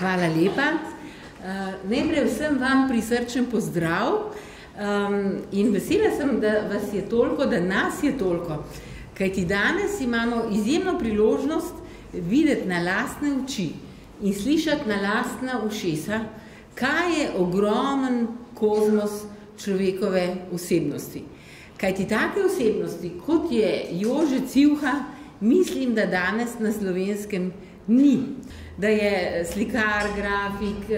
Hvala lepa. Najprej vsem vam prisrčen pozdrav in vesela sem, da vas je toliko, da nas je toliko. Kajti danes imamo izjemno priložnost videti na lastne oči in slišati na lastna ušesa, kaj je ogromen kozmos človekove osebnosti. Kajti take osebnosti, kot je Jože Civha, mislim, da danes na Slovenskem ni. Da je slikar, grafik,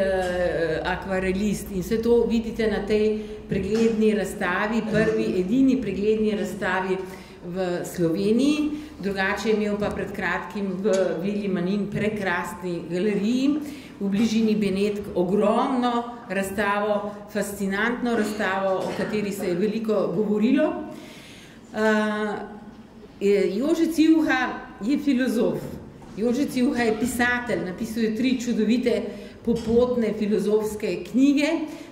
akvarelist in vse to vidite na tej pregledni razstavi, prvi, edini pregledni razstavi v Sloveniji. Drugače je imel pa pred kratkim v Vili Manin prekrasni galeriji v bližini Benetk ogromno razstavo, fascinantno razstavo, o kateri se je veliko govorilo. Jože Civha je filozof. Jože Civha je pisatelj, napisal je 3 čudovite popotne filozofske knjige,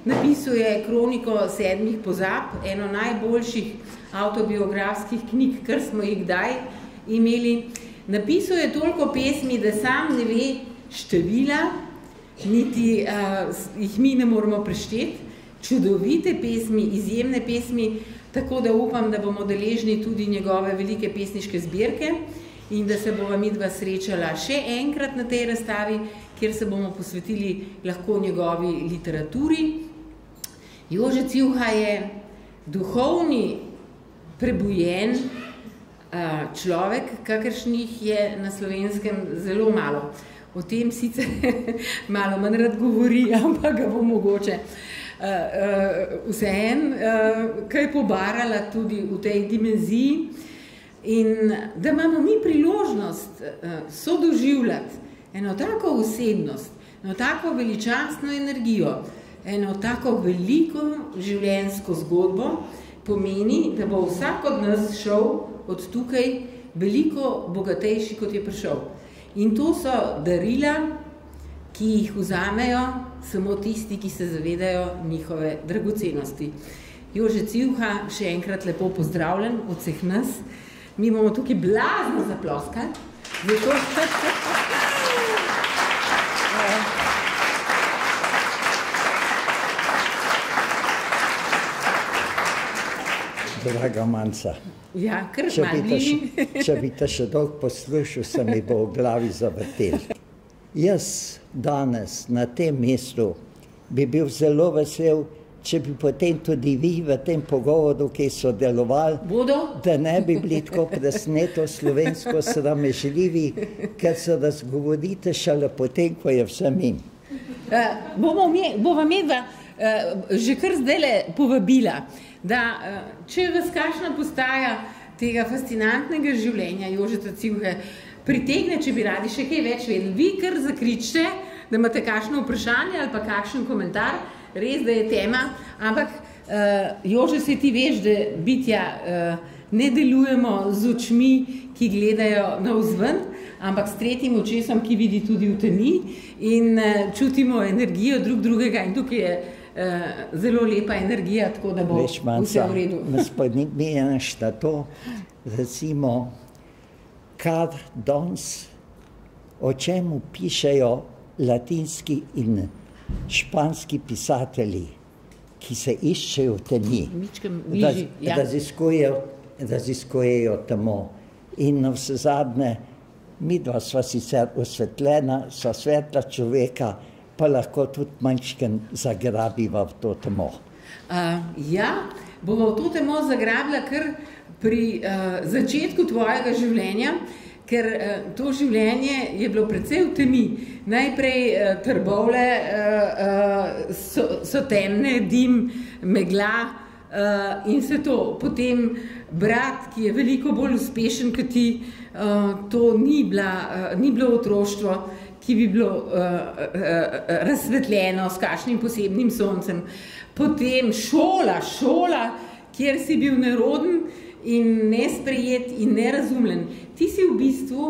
napisal je Kroniko 7 pozab, eno najboljših avtobiografskih knjig, kar smo jih kdaj imeli. Napisal je toliko pesmi, da sam ne ve števila, niti jih mi ne moramo prešteti. Čudovite pesmi, izjemne pesmi, tako da upam, da bomo deležni tudi njegove velike pesniške zbirke in da se bova midva srečala še enkrat na tej razstavi, kjer se bomo posvetili lahko njegovi literaturi. Jože Civha je duhovni, prebujen človek, kakršnih je na Slovenskem zelo malo. O tem sicer malo manj rad govori, ampak ga bo mogoče vseeno kaj pobarala tudi v tej dimenziji. In da imamo mi priložnost sodoživljati eno tako osebnost, eno tako veličastno energijo, eno tako veliko življenjsko zgodbo, pomeni, da bo vsak od nas šel od tukaj veliko bogatejši, kot je prišel. In to so darila, ki jih vzamejo samo tisti, ki se zavedajo njihove dragocenosti. Jože Civha, še enkrat lepo pozdravljen od vseh nas. Mi bomo tukaj blazno zaploskali. Draga Manca, ja, kar malo bližji. Če bi te še dolgo poslušal, se mi bo v glavi zavrtel. Jaz danes na tem mestu bi bil zelo vesel, če bi potem tudi vi v tem pogovoru, ki so delovali, da ne bi bili tako presneto slovensko sramežljivi, ker se razgovorite šele potem, ko je vse mimo. Bova medva že kar zdajle povabila, da če vas kakšna postaja tega fascinantnega življenja Jožeta Civhe pritegne, če bi radi še kaj več vedeli, vi kar zakričite, da imate kakšno vprašanje ali pa kakšen komentar. Res, da je tema, ampak Jože, se ti veš, da bitja ne delujemo z očmi, ki gledajo navzven, ampak s tretjim očesom, ki vidi tudi v temi in čutimo energijo drugega in tukaj je zelo lepa energija, tako da bo vse v redu. Me spodnimi je našta to, recimo, kar danes, o čemu pišejo latinski in španski pisatelji, ki se iščejo v temi, raziskujejo temo. In navsezadnje, midva sva sicer osvetljena, sva svetla človeka, pa lahko tudi manjčken zagrabiva v to temo. Ja, bomo v to temo zagrabila kar pri začetku tvojega življenja, ker to življenje je bilo precej v temi. Najprej Trbovlje so temne, dim, megla in vse to. Potem brat, ki je veliko bolj uspešen kot ti, to ni bilo otroštvo, ki bi bilo razsvetljeno s kakšnim posebnim soncem. Potem šola, kjer si bil neroden in nesprejet in nerazumljen. Ti si v bistvu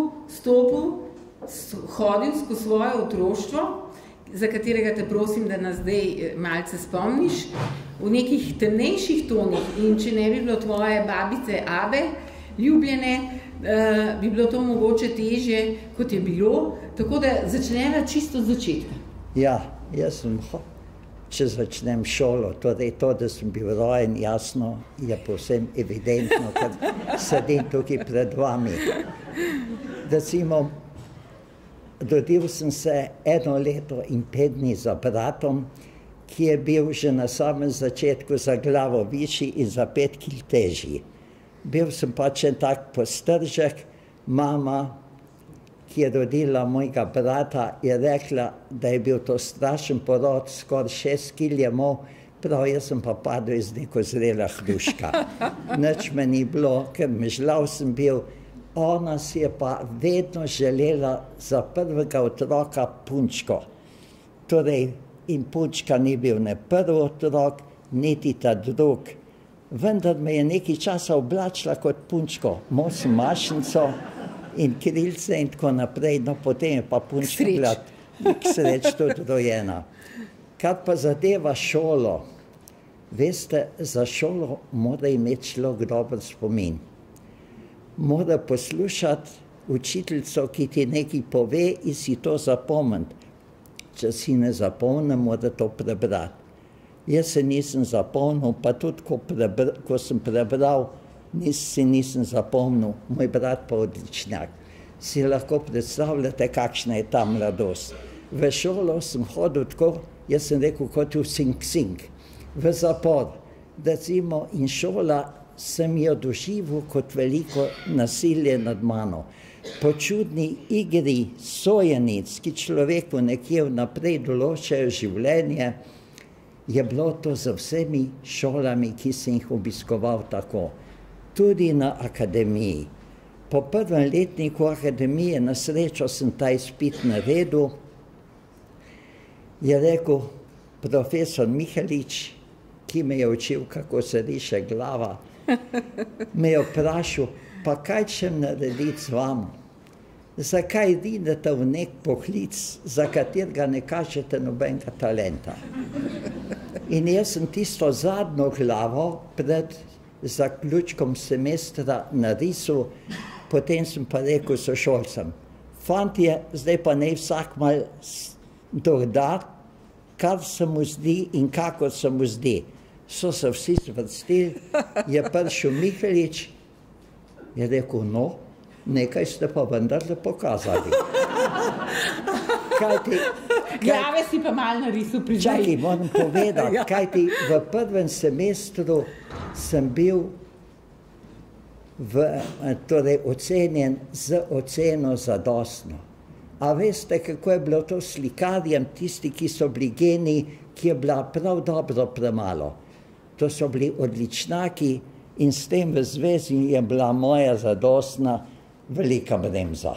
hodil skozi svoje otroštvo, za katerega te prosim, da nas zdaj malce spomniš, v nekih temnejših tonih in če ne bi bilo tvoje babice Abe ljubljene, bi bilo to mogoče težje, kot je bilo, tako da začneva čisto od začetka. Ja, jaz sem, če začnem šolo, torej to, da sem bil rojen, jasno, je povsem evidentno, ker sedim tukaj pred vami. Recimo, rodil sem se 1 leto in 5 dni za bratom, ki je bil že na samem začetku za glavo višji in za 5 kil težji. Bil sem pač en tak postržek, mama, ki je rodila mojega brata, je rekla, da je bil to strašen porod, skoraj 6 kil je imel, prav jaz sem pa padel iz neko zrela hruška. Nič me ni bilo, ker mežlav sem bil, ona si je pa vedno želela za prvega otroka punčko. Torej, in punčka ni bil ne prvi otrok, niti ta drug. Vendar me je nekaj časa oblačila kot punčko, imel sem mašnico in krilce in tako naprej, no potem je pa punčka bila k sreč tudi rojena. Kar pa zadeva šolo, veste, za šolo mora imeti človek dober spomin. Mora poslušati učiteljico, ki ti nekaj pove in si to zapomniti. Če si ne zapomni, mora to prebrati. Jaz se nisem zapomnil, pa tudi ko sem prebral, nisem zapomnil, moj brat pa odličnjak. Si lahko predstavljate, kakšna je ta mladost. V šolo sem hodil tako, jaz sem rekel, kot v Sing-Sing, v zapor. Recimo, in šola sem jo doživel kot veliko nasilje nad mano. Po čudni igri sojenic, ki človeku nekje vnaprej določajo življenje, je bilo to za vsemi šolami, ki sem jih obiskoval tako. Tudi na akademiji. Po prvem letniku akademije, na srečo sem ta izpit naredil, je rekel profesor Mihelič, ki me je učil, kako se riše glava, me je vprašal, pa kaj ćem narediti z vami? Zakaj idete v nek poklic, za katerega ne kažete nobenega talenta? In jaz sem tisto zadnjo glavo pred zaključkom semestra narisal, potem sem pa rekel sošolcem, fantje, zdaj pa naj vsak mal doda, kar se mu zdi in kako se mu zdi. So se vsi zvrstili, je prišel Mihelič, je rekel, no, nekaj ste pa vendarle pokazali. Glave si pa malo narisal pri želji. Čakaj, moram povedati, kajti v prvem semestru sem bil torej ocenjen z oceno zadostno. A veste, kako je bilo to slikarjem, tisti, ki so bili geniji, ki je bila prav dobro premalo. To so bili odličnaki in s tem v zvezi je bila moja zadostna velika bremza.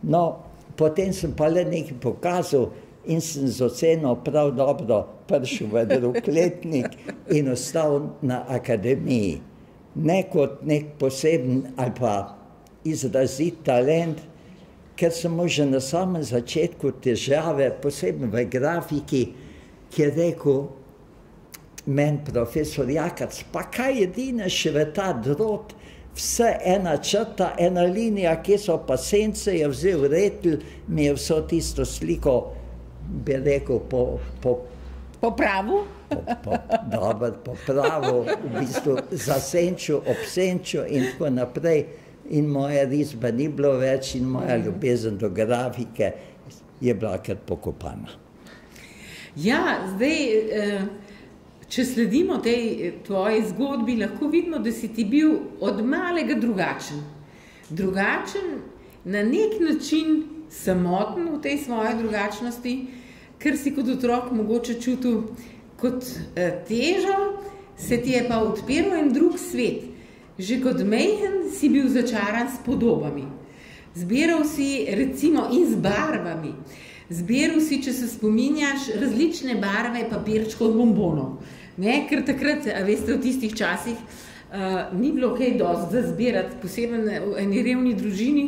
No, potem sem pa le nekaj pokazal in sem z oceno prav dobro prišel v drug letnik in ostal na akademiji. Ne kot nek poseben ali pa izrazit talent, ker sem imel že na samem začetku težave, posebno v grafiki, ki je rekel meni profesor Jakac, pa kaj edineš v ta drot, vse ena črta, ena linija, kje so pa sence, je vzel retelj, mi je vso tisto sliko, bi rekel, po pravu? Dobro, po pravu, v bistvu zasenčil, obsenčil in tako naprej. In moja risba ni bilo več in moja ljubezen do grafike je bila kar pokopana. Ja, zdaj, če sledimo tej tvoji zgodbi, lahko vidimo, da si ti bil od malega drugačen. Drugačen, na nek način samoten v tej svoji drugačnosti, ker si kot otrok mogoče čutil kot težo, se ti je pa odpiral en drug svet. Že kot majhen si bil začaran s podobami. Zbiral si recimo in z barvami. Zbiral si, če se spominjaš, različne barve papirčkov od bombonov. Ker takrat, a veste, v tistih časih ni bilo kaj dosti za zbirati, posebej v eni revni družini.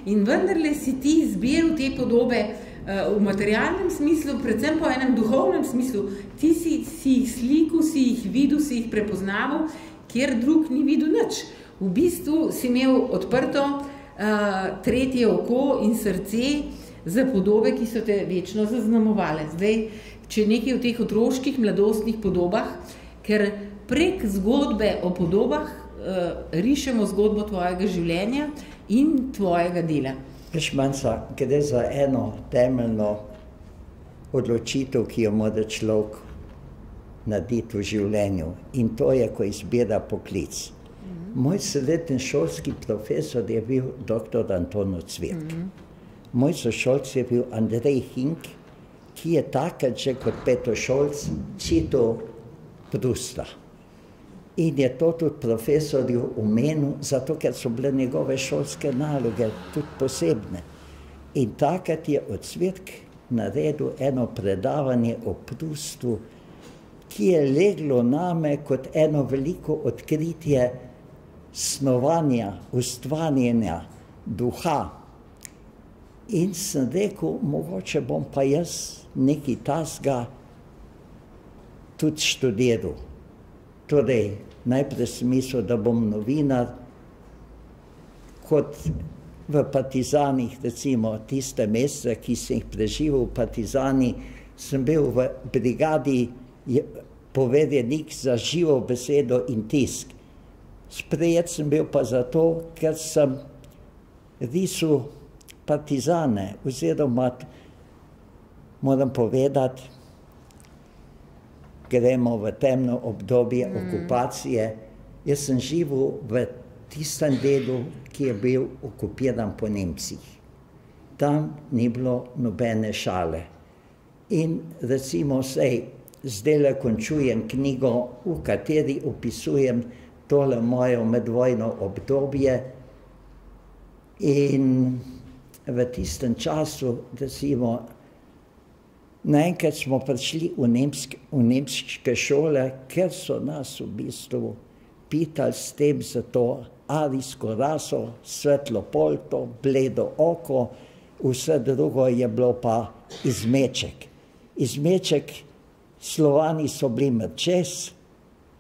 In vendarle si ti zbiral te podobe v materialnem smislu, predvsem po enem duhovnem smislu. Ti si jih slikal, si jih videl, si jih prepoznaval, kjer drug ni videl nič. V bistvu si imel odprto tretje oko in srce za podobe, ki so te večno zaznamovale. Zdaj, če nekaj v teh otroških, mladostnih podobah, ker prek zgodbe o podobah rišemo zgodbo tvojega življenja in tvojega dela. Veš, Manca, gre za eno temeljno odločitev, ki jo mora človek narediti v življenju, in to je, ko izbira poklic. Moj srednji šolski profesor je bil dr. Anton Cvirk. Moj sošolc je bil Andrej Hink, ki je takrat že kot petošolc čital Prusta. In je to tudi profesorju omenil, zato ker so bile njegove šolske naloge tudi posebne. In takrat je od Cvirk naredil eno predavanje o Prustu, ki je leglo name kot eno veliko odkritje snovanja, ustvarjanja duha. In sem rekel, mogoče bom pa jaz nekaj tasga tudi študiral. Torej, najprej sem mislil, da bom novinar, kot v Partizanih, recimo tiste mesece, ki sem jih preživel v Partizani, sem bil v brigadi povedenik za živo besedo in tisk. Sprejet sem bil pa zato, ker sem risal partizane, oziroma moram povedati, gremo v temno obdobje okupacije. Jaz sem živel v tistem delu, ki je bil okupiran po Nemcih. Tam ni bilo nobene šale. In recimo zdajle končujem knjigo, v kateri opisujem tole moje medvojno obdobje, in v tistem času, recimo, naenkrat smo prišli v nemške šole, ker so nas v bistvu pitali s tem za to arijsko raso, svetlo polto, bledo oko, vse drugo je bilo pa izmeček. Izmeček, Slovani so bili mrčes,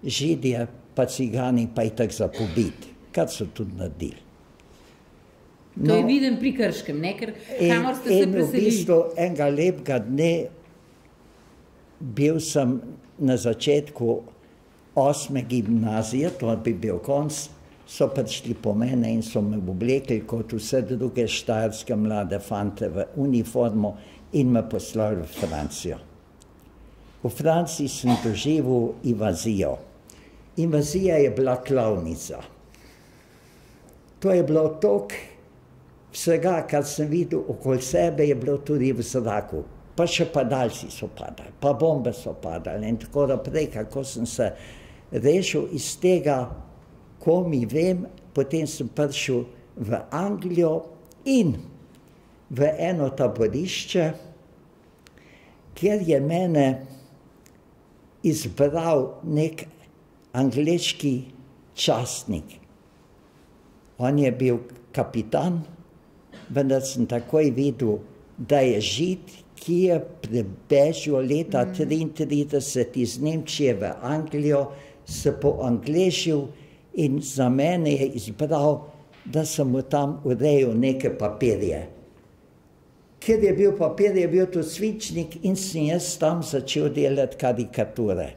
Židje pa Cigani pa itak za pobit, kar so tudi naredili. To je viden pri Krškem, ne? Ker kamor ste se preselili? V bistvu enega lepega dne bil sem na začetku 8. gimnazije, to bi bil konc, so prišli po mene in so me oblekli kot vse druge štajerske mlade fante v uniformo in me poslali v Francijo. V Franciji sem doživel invazijo. Invazija je bila klavnica. To je bilo toliko vsega, kar sem videl okoli sebe, je bilo tudi v zraku. Pa še padalci so padali, pa bombe so padali in tako naprej, kako sem se rešil iz tega, ko mi vem, potem sem prišel v Anglijo in v eno taborišče, kjer je mene izbral nek angleški častnik. On je bil kapitan, vendar sem takoj videl, da je Žid, ki je prebežal leta 1933 iz Nemčije v Anglijo, se poanglešil in za mene je izbral, da sem mu tam urejal neke papirje. Ker je bil papir, je bil to svinčnik in sem jaz tam začel delati karikature.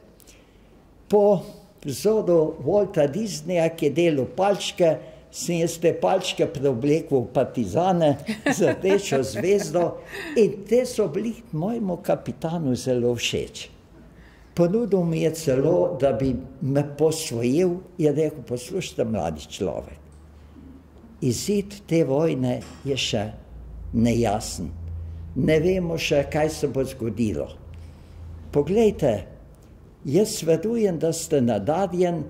Po vzoru Walta Disneya, ki je delal palčke, sem jaz te palčke preoblekel v partizane z rdečo zvezdo in te so bili mojemu kapitanu zelo všeč. Ponudil mi je celo, da bi me posvojil, je rekel, poslušajte, mladi človek, izid te vojne je še nejasen. Ne vemo še, kaj se bo zgodilo. Poglejte, jaz verujem, da ste nadarjen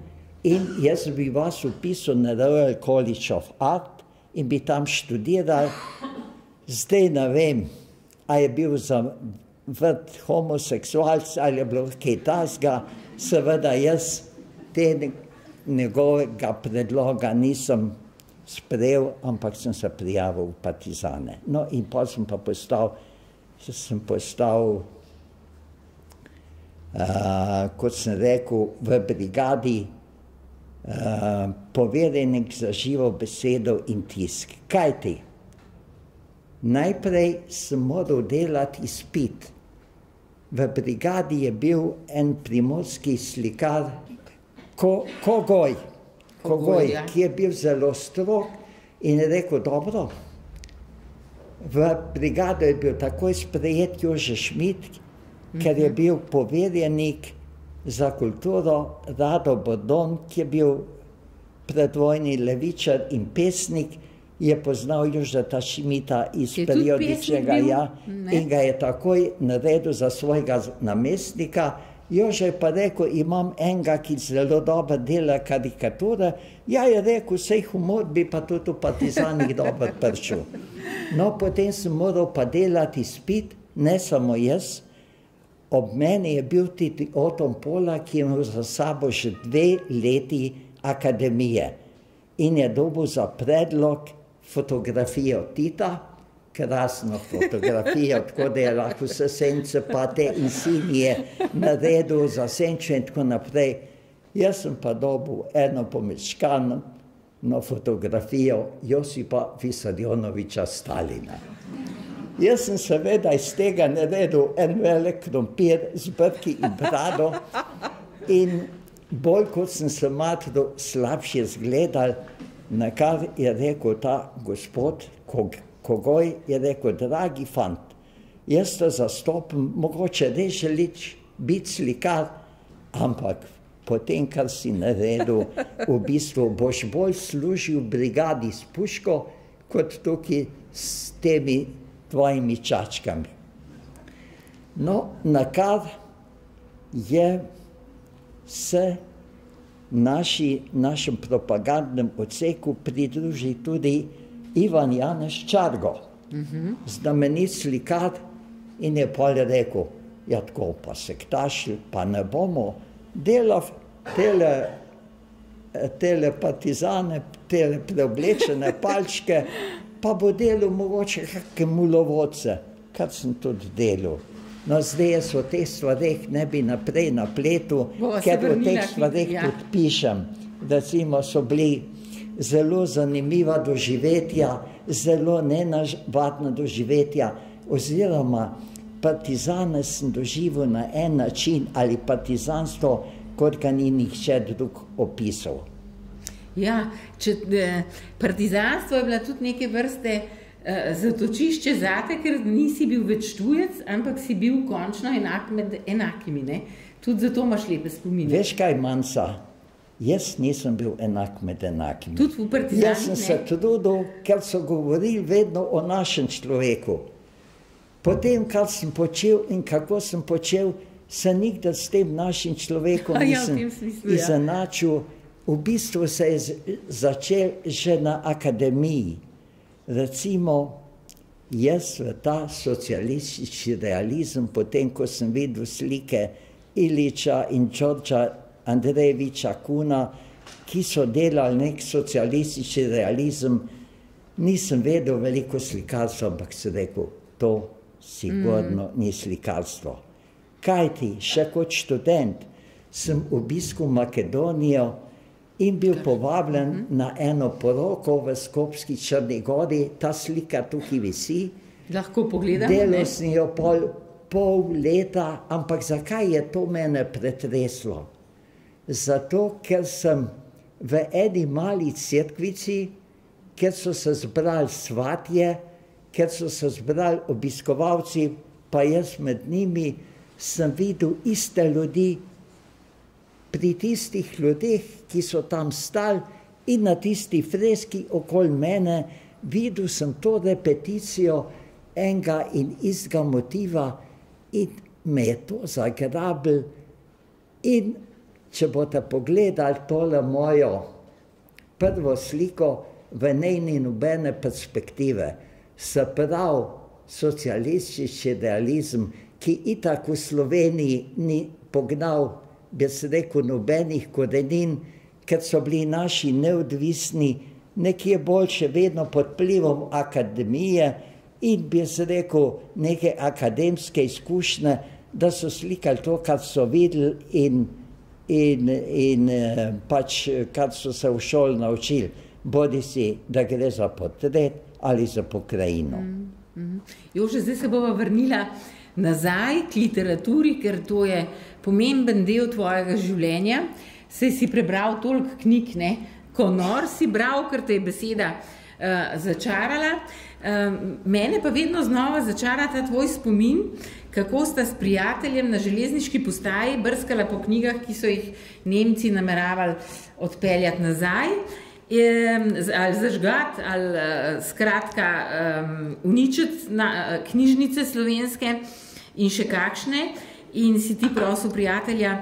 in jaz bi vas upisal na Royal College of Art in bi tam študiral. Zdaj ne vem, a je bil za vrt homoseksualc ali je bilo kaj tasga. Seveda jaz njegovega predloga nisem sprejel, ampak sem se prijavil v partizane. No in pa sem pa postal, kot sem rekel, v brigadi povedenik za živo besedo in tisk. Kajti Najprej sem moral delati izpit. V brigadi je bil en primorski slikar, Kogoj, ki je bil zelo strog in je rekel, dobro, v brigado je bil takoj sprejet Jože Šmid, ker je bil poverjenik za kulturo, Rado Bordon, ki je bil predvojni levičar in pesnik, je poznal Jožeta Šmita iz periodičnega, in ga je takoj naredil za svojega namestnika. Jože je pa rekel, imam enega, ki zelo dobro dela karikature. Ja, je rekel, sej humor bi pa tudi v partizanih dobro prišel. No, potem sem moral pa delati izpit, ne samo jaz. Ob meni je bil tudi Oton Polak, ki je imel za sabo že 2 leti akademije in je dobil za predlog fotografijo Tita, krasno fotografijo, tako da je lahko vse sence pa te insignije naredil za senčo in tako naprej. Jaz sem pa dobil eno pomečkano fotografijo Josipa Visarionoviča Stalina. Jaz sem seveda iz tega naredil en velik krompir z brki in brado in bolj kot sem se matril, slabše zgledal, na kar je rekel ta gospod Kogoj, je rekel, dragi fant, jaz te zastopim, mogoče res želiš biti slikar, ampak potem, kar si naredil, v bistvu boš bolj služil brigadi s puško, kot tukaj s temi tvojimi čačkami. No, na kar je se našem propagandnem odseku pridruži tudi Ivan Janez Čargo, znamenit slikar, in je pol rekel, ja tako pa sektašli, pa ne bomo delali tele partizane, tele preoblečene palčke, pa bo delal mogoče kakšne mulovodce, kar sem tudi delal. No, zdaj jaz o teh stvareh ne bi naprej napletel, ker o teh stvareh tudi pišem. Recimo so bili zelo zanimiva doživetja, zelo nenavadna doživetja, oziroma partizane sem doživel na en način, ali partizanstvo, kot ga ni nihče drug opisal. Ja, partizanstvo je bila tudi neke vrste zatočišče zate, ker nisi bil več tujec, ampak si bil končno enak med enakimi, ne? Tudi zato imaš lepe spomine. Veš kaj, Manca, jaz nisem bil enak med enakimi. Tudi v partizanih, ne? Jaz sem se trudil, ker so govorili vedno o našem človeku. Potem, kar sem počel in kako sem počel, se nikdar s tem našim človekom nisem izenačil. V bistvu se je začel že na akademiji. Recimo, jaz v ta socialistični realizem, potem ko sem videl slike Iliča in Đorđa Andrejeviča Kuna, ki so delali nek socialistični realizem, nisem vedel veliko slikarstva, ampak sem rekel, to sigurno ni slikarstvo. Kajti, še kot študent sem obiskal Makedonijo in bil povabljen na eno poroko v Skopski Črni Gori, ta slika tukaj visi. Lahko pogledamo, ne? Delal sem jo pol leta, ampak zakaj je to mene pretreslo? Zato, ker sem v eni mali cerkvici, ker so se zbrali svatje, ker so se zbrali obiskovalci, pa jaz med njimi sem videl iste ljudi, pri tistih ljudeh, ki so tam stali in na tisti freski okoli mene, videl sem to repeticijo enega in istega motiva in me je to zagrabilo. In če boste pogledali tole mojo prvo sliko, v njej ni nobene perspektive, se pravi socialistični realizem, ki itak v Sloveniji ni pognal, bi se rekel, nobenih korenin, ker so bili naši neodvisni, nekje bolj še vedno pod vplivom akademije in bi se rekel, neke akademske izkušnje, da so slikali to, kar so videli in pač, kar so se v šoli naučili, bodi si, da gre za portret ali za pokrajino. Jože, zdaj se bova vrnila nazaj k literaturi, ker to je pomemben del tvojega življenja. Saj si prebral toliko knjig, ne? Ko nor si bral, ker te je beseda začarala. Mene pa vedno znova začara ta tvoj spomin, kako sta s prijateljem na železniški postaji brskala po knjigah, ki so jih Nemci nameravali odpeljati nazaj, ali zažgati, ali skratka uničiti knjižnice slovenske in še kakšne. In si ti prosil prijatelja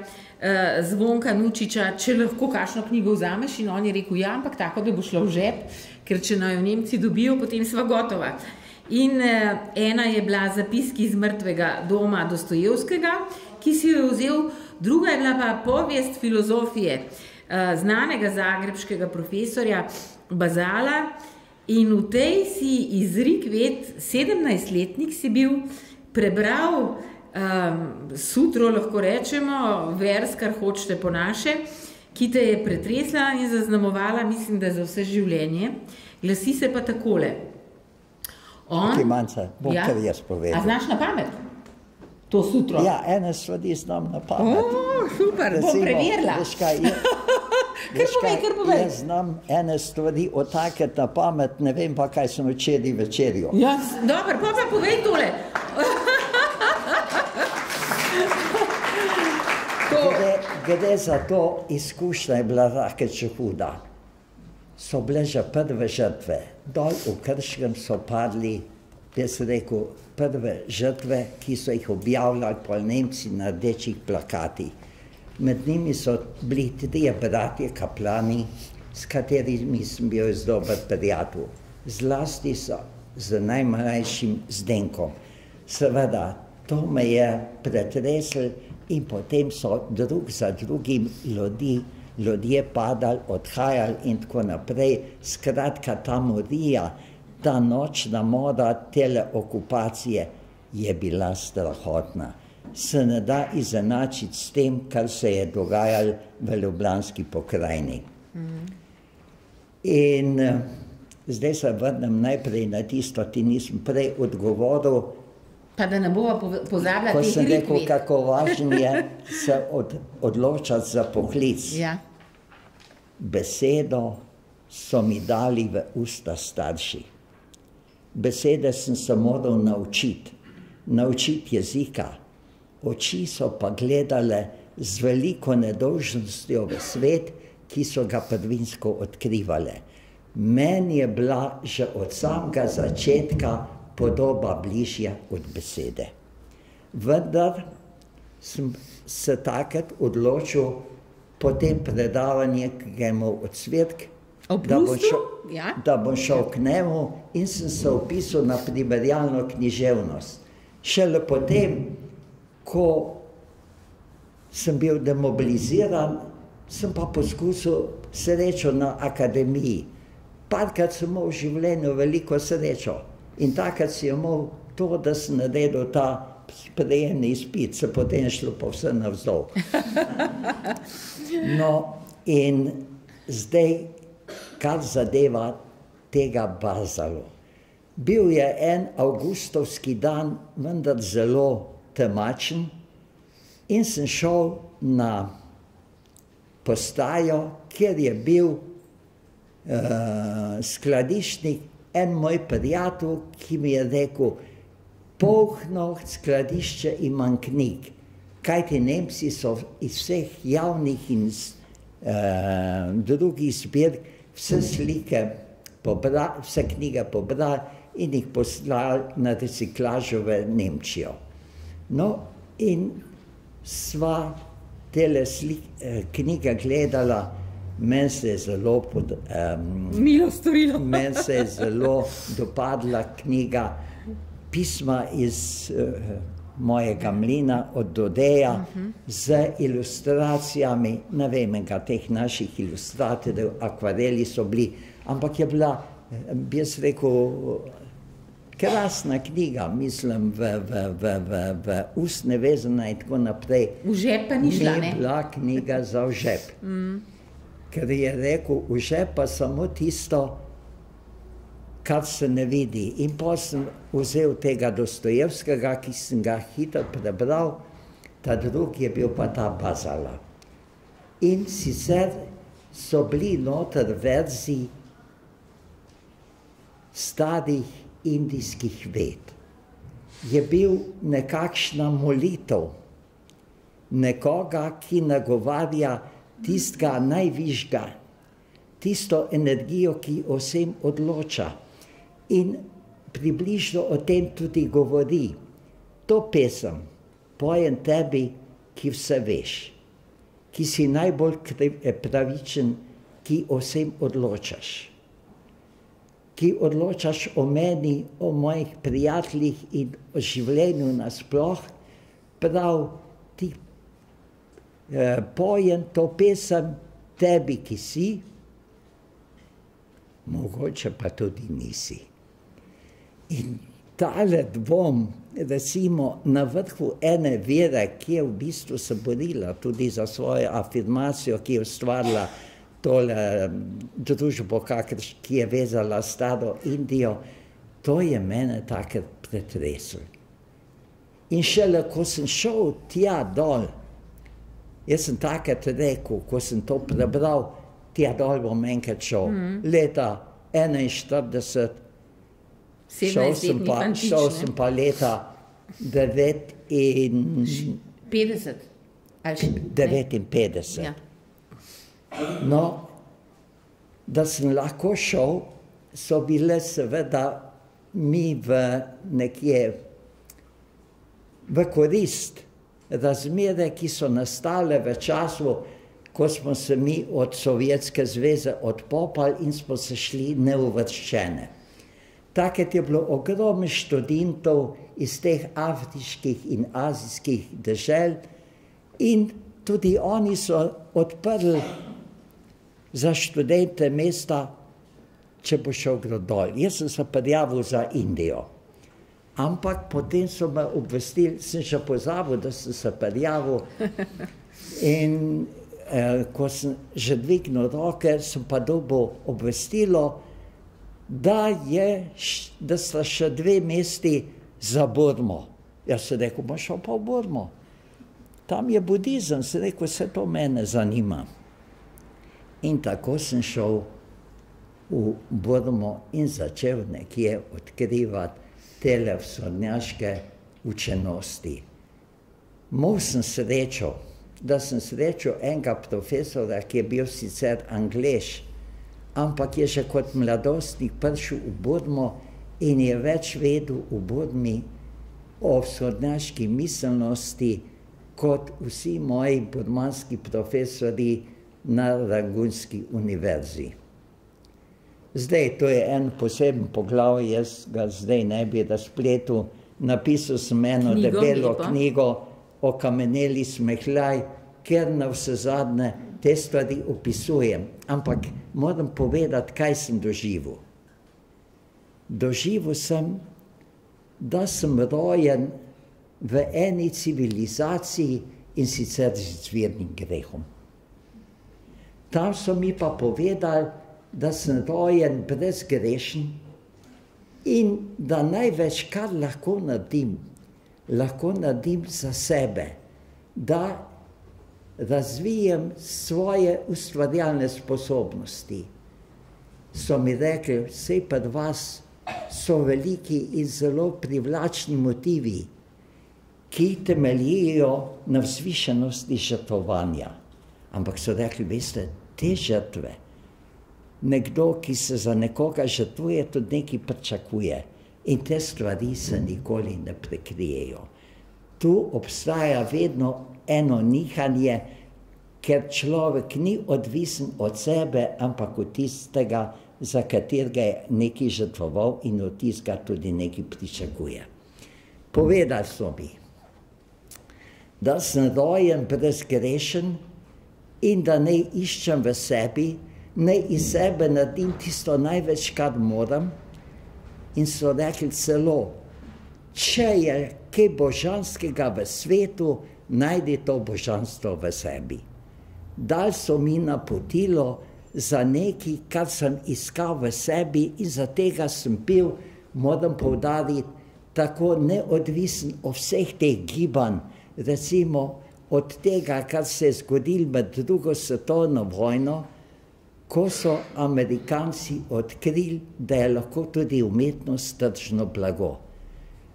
Zvonka Nučiča, če lahko kakšno knjigo vzameš, in on je rekel, ja, ampak tako, da bo šlo v žep, ker če naj jo Nemci dobijo, potem sva gotova. In ena je bila Zapiski iz mrtvega doma Dostojevskega, ki si jo vzel, druga je bila pa Povest filozofije znanega zagrebškega profesorja Bazala, in v tej si izrik ved, 17-letnik si bil, prebral sutro, lahko rečemo, vers, kar hočete po naše, ki te je pretresla in zaznamovala, mislim, da za vse življenje. Glasi se pa takole. Tukaj manjca, bom kar jaz povedal. A znaš na pamet to sutro? Ja, ene stvari znam na pamet. Super, bom preverila. Kar povej. Jaz znam ene stvari otakati na pamet, ne vem pa, kaj sem včeraj večerjo. Ja, dobro, pa povej tole. Glede za to, izkušnja je bila rakeče huda. So bile že prve žrtve. Dol v Krškem so padli, jaz rekel, prve žrtve, ki so jih objavljali po Nemci na rdečih plakatih. Med njimi so bili 3 bratje kaplani, s katerimi sem bil dober prijatelj. Zlasti so z najmlajšim Zdenkom. Seveda, to me je pretreslo in potem so drug za drugim ljudje padali, odhajali in tako naprej. Skratka, ta morija, ta nočna mora tele okupacije je bila strahotna. Se ne da izenačiti s tem, kar se je dogajalo v Ljubljanski pokrajini. In zdaj se vrnem najprej na tisto, ti nisem prej odgovoril. Pa da ne bova pozabila teh Ko sem rekel, rikved. kako važno je se odločati za poklic. Ja. Besedo so mi dali v usta starši. Besede sem se moral naučiti jezika. Oči so pa gledale z veliko nedolžnostjo v svet, ki so ga prvinsko odkrivale. Meni je bila že od samega začetka podoba bližja od besede. Vendar sem se takrat odločil po tem predavanju, ki ga je imel odsvetk, da bom šel k njemu in sem se vpisal na primerjalno književnost. Šele potem, ko sem bil demobiliziran, sem pa poskusil srečo na akademiji. Parkrat sem imel v življenju veliko srečo. In takrat si je imel to, da sem naredil ta sprejemni izpit, se potem šlo povsem navzdol. No, in zdaj, kar zadeva tega Bazalu. Bil je en avgustovski dan, vendar zelo temačen, in sem šel na postajo, kjer je bil skladiščnik, en moj prijatelj, ki mi je rekel, polno skladišče imam knjig, kajti Nemci so iz vseh javnih in drugih zbirk vse slike pobrali, vse knjige pobrali in jih poslali na reciklažo v Nemčijo. No, in sva tele knjige gledala. Meni se je zelo meni se je zelo dopadla knjiga Pisma iz mojega mlina od Dodeja z ilustracijami, ne vem, teh naših ilustratorjev, akvareli so bili, ampak je bila, bi jaz rekel, krasna knjiga, mislim, v ustne vezana in tako naprej. V žep pa ni šla, ne? Ni bila knjiga za v žep. Ker je rekel, v žep pa samo tisto, kar se ne vidi. In potem sem vzel tega Dostojevskega, ki sem ga hitro prebral, ta drugi je bil pa ta Bazala. In sicer so bili noter verziji starih indijskih ved. Je bil nekakšna molitev nekoga, ki nagovarja tistega najvišjega, tisto energijo, ki o vsem odloča. In približno o tem tudi govori. To pesem pojem tebi, ki vse veš, ki si najbolj pravičen, ki o vsem odločaš. Ki odločaš o meni, o mojih prijateljih in o življenju nasploh, prav ti pojem to pesem tebi, ki si, mogoče pa tudi nisi. In tale dvom, recimo na vrhu ene vere, ki je v bistvu se borila tudi za svojo afirmacijo, ki je ustvarila tole družbo, ki je vezala staro Indijo, to je mene takrat pretreslo. In šele, ko sem šel tja dol, jaz sem takrat rekel, ko sem to prebral, tja dol bom enkrat šel. Leta 41, šel sem pa leta 59. Ja. No, da sem lahko šel, so bile seveda mi nekje v korist razmere, ki so nastale v času, ko smo se mi od Sovjetske zveze odpopali in smo se šli neuvrščene. Takrat je bilo ogromno študentov iz teh afriških in azijskih dežel in tudi oni so odprli za študente mesta, če bo šel kdo dol. Jaz sem se prijavil za Indijo. Ampak potem so me obvestili, sem še pozabil, da sem se prijavil. In ko sem že dvignil roke, sem pa dobil obvestilo, da sta še 2 mesti za Burmo. Jaz sem rekel, bom šel pa v Burmo. Tam je budizem, sem rekel, vse to mene zanima. In tako sem šel v Burmo in začel nekje odkrivati tele vzhodnjaške učenosti. Imel sem srečo, da sem srečal enega profesora, ki je bil sicer Anglež, ampak je že kot mladostnik prišel v Burmo in je več vedel v Burmi o vzhodnjaški miselnosti kot vsi moji burmanski profesori na Rangunski univerzi. Zdaj, to je en poseben poglavje, jaz ga zdaj ne bi razpletel. Napisal sem eno debelo knjigo Okameneli smehljaj, ker na vsezadnje te stvari opisujem. Ampak moram povedati, kaj sem doživel. Doživel sem, da sem rojen v eni civilizaciji in sicer z izvirnim grehom. Tam so mi pa povedali, da sem rojen brezgrešen in da največ, kar lahko naredim za sebe, da razvijem svoje ustvarjalne sposobnosti. So mi rekli, vsej pri vas so veliki in zelo privlačni motivi, ki temeljijo na vzvišenosti žrtvovanja. Ampak so rekli, veste, te žrtve, nekdo, ki se za nekoga žrtvuje, tudi nekaj pričakuje. In te stvari se nikoli ne prekrijejo. Tu obstaja vedno eno nihanje, ker človek ni odvisen od sebe, ampak od tistega, za katerega je nekaj žrtvoval in od tistega tudi nekaj pričakuje. Povedali so mi, da sem rojen brezgrešen in da ne iščem v sebi, ne iz sebe naredim tisto največ, kar moram. In so rekli celo, če je kaj božanskega v svetu, najdi to božanstvo v sebi. Dali so mi napotilo, za nekaj, kar sem iskal v sebi in za tega sem bil, moram poudariti, tako neodvisen od vseh teh gibanj, recimo od tega, kar se je zgodilo med drugo svetovno vojno, ko so Amerikanci odkrili, da je lahko tudi umetnost tržno blago.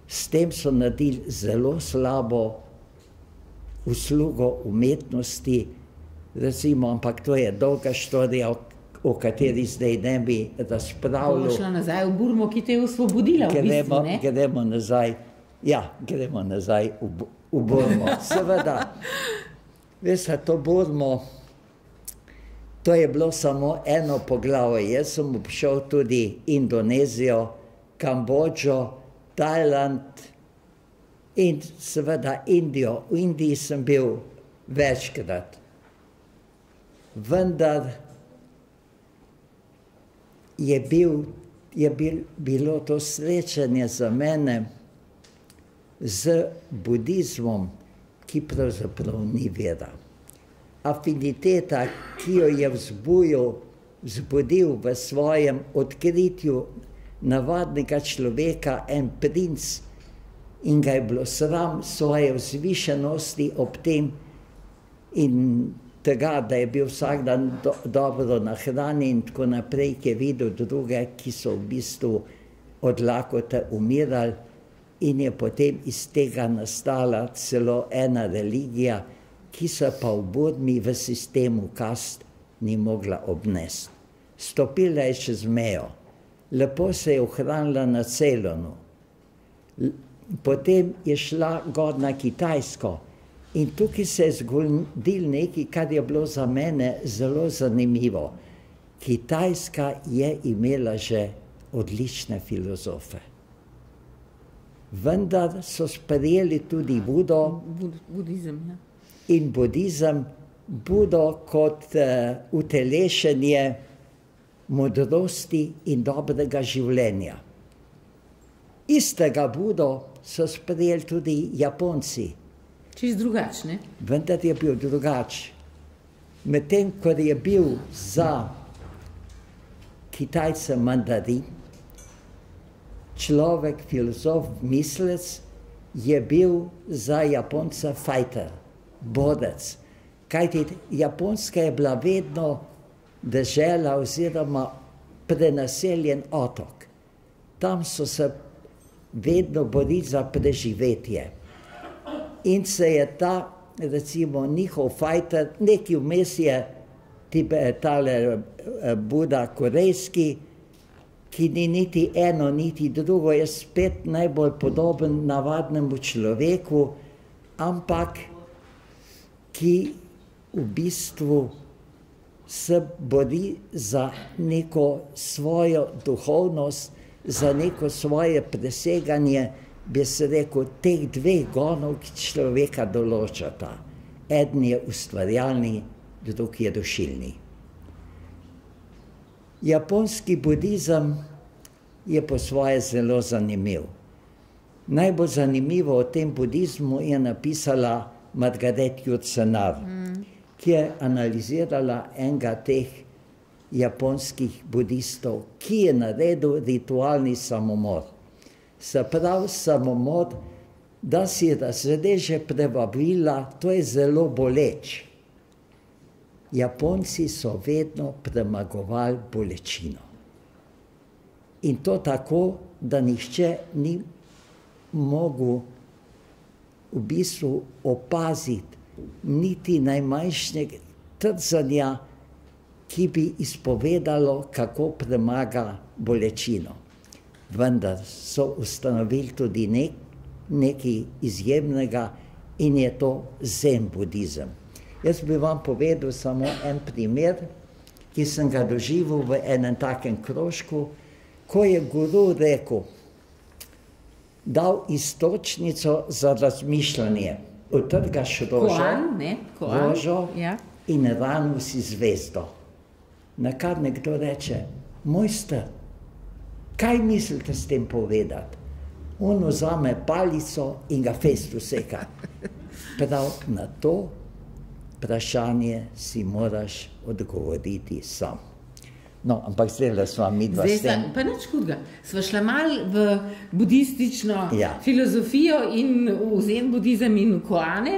S tem so naredili zelo slabo uslugo umetnosti, recimo, ampak to je dolga štorija, o kateri zdaj ne bi razpravljal. Bomo šla nazaj v Burmo, ki te je osvobodila v bistvu, ne? Gremo nazaj, gremo nazaj v Burmo. Seveda, veste, to Burmo, to je bilo samo eno poglavje. Jaz sem obšel tudi Indonezijo, Kambodžo, Tajland in seveda Indijo. V Indiji sem bil večkrat. Vendar je bilo to srečanje za mene z budizmom, ki pravzaprav ni vera. Afiniteta, ki jo je vzbudil v svojem odkritju navadnega človeka en princ in ga je bilo sram svoje vzvišenosti ob tem in tega, da je bil vsak dan dobro nahranjen in tako naprej, ki je videl druge, ki so v bistvu od lakote umirali in je potem iz tega nastala celo ena religija, ki se pa v Burmi v sistemu kast ni mogla obnesti. Stopila je čez mejo, lepo se je ohranila na Ceylonu, potem je šla gor na Kitajsko in tukaj se je zgodilo nekaj, kar je bilo za mene zelo zanimivo. Kitajska je imela že odlične filozofe. Vendar so sprejeli tudi budizem, ja. In budizem, Budo kot utelešenje modrosti in dobrega življenja. Istega Budo so sprejeli tudi Japonci. Čisto drugačne. Vendar je bil drugač. Medtem, ko je bil za Kitajce mandarin, človek, filozof, mislec, je bil za Japonca fighter, borec. Kajti Japonska je bila vedno dežela oziroma prenaseljen otok. Tam so se vedno borili za preživetje. In se je ta, recimo, njihov fighter, neki vmes je tale Buda korejski, ki ni niti eno, niti drugo, je spet najbolj podoben navadnemu človeku, ampak ki v bistvu se bori za neko svojo duhovnost, za neko svoje preseganje, bi se rekel, teh dveh gonov, ki človeka določata. Eden je ustvarjalni, drug je dušilni. Japonski budizem je po svoje zelo zanimiv. Najbolj zanimivo o tem budizmu je napisala Margaret Yourcenar, ki je analizirala enega teh japonskih budistov, ki je naredil ritualni samomor. Se pravi samomor, da si razreže prebavila, to je zelo boleč. Japonci so vedno premagovali bolečino. In to tako, da nihče ni mogel v bistvu opaziti niti najmanjšega trzanja, ki bi izpovedalo, kako premaga bolečino. Vendar so ustanovili tudi nekaj izjemnega in je to zen budizem. Jaz bi vam povedal samo en primer, ki sem ga doživel v enem takem krožku, ko je guru rekel, dal iztočnico za razmišljanje, utrgaš rožo in ranil si zvezdo. Na kar nekdo reče, mojster, kaj mislite s tem povedati? On vzame palico in ga fejst useka. Prav na to vprašanje si moraš odgovoriti sam. No, ampak zdaj sva midva s tem. Pa nič hudega. Sva šla mal v budistično filozofijo in v zen budizem in v koane,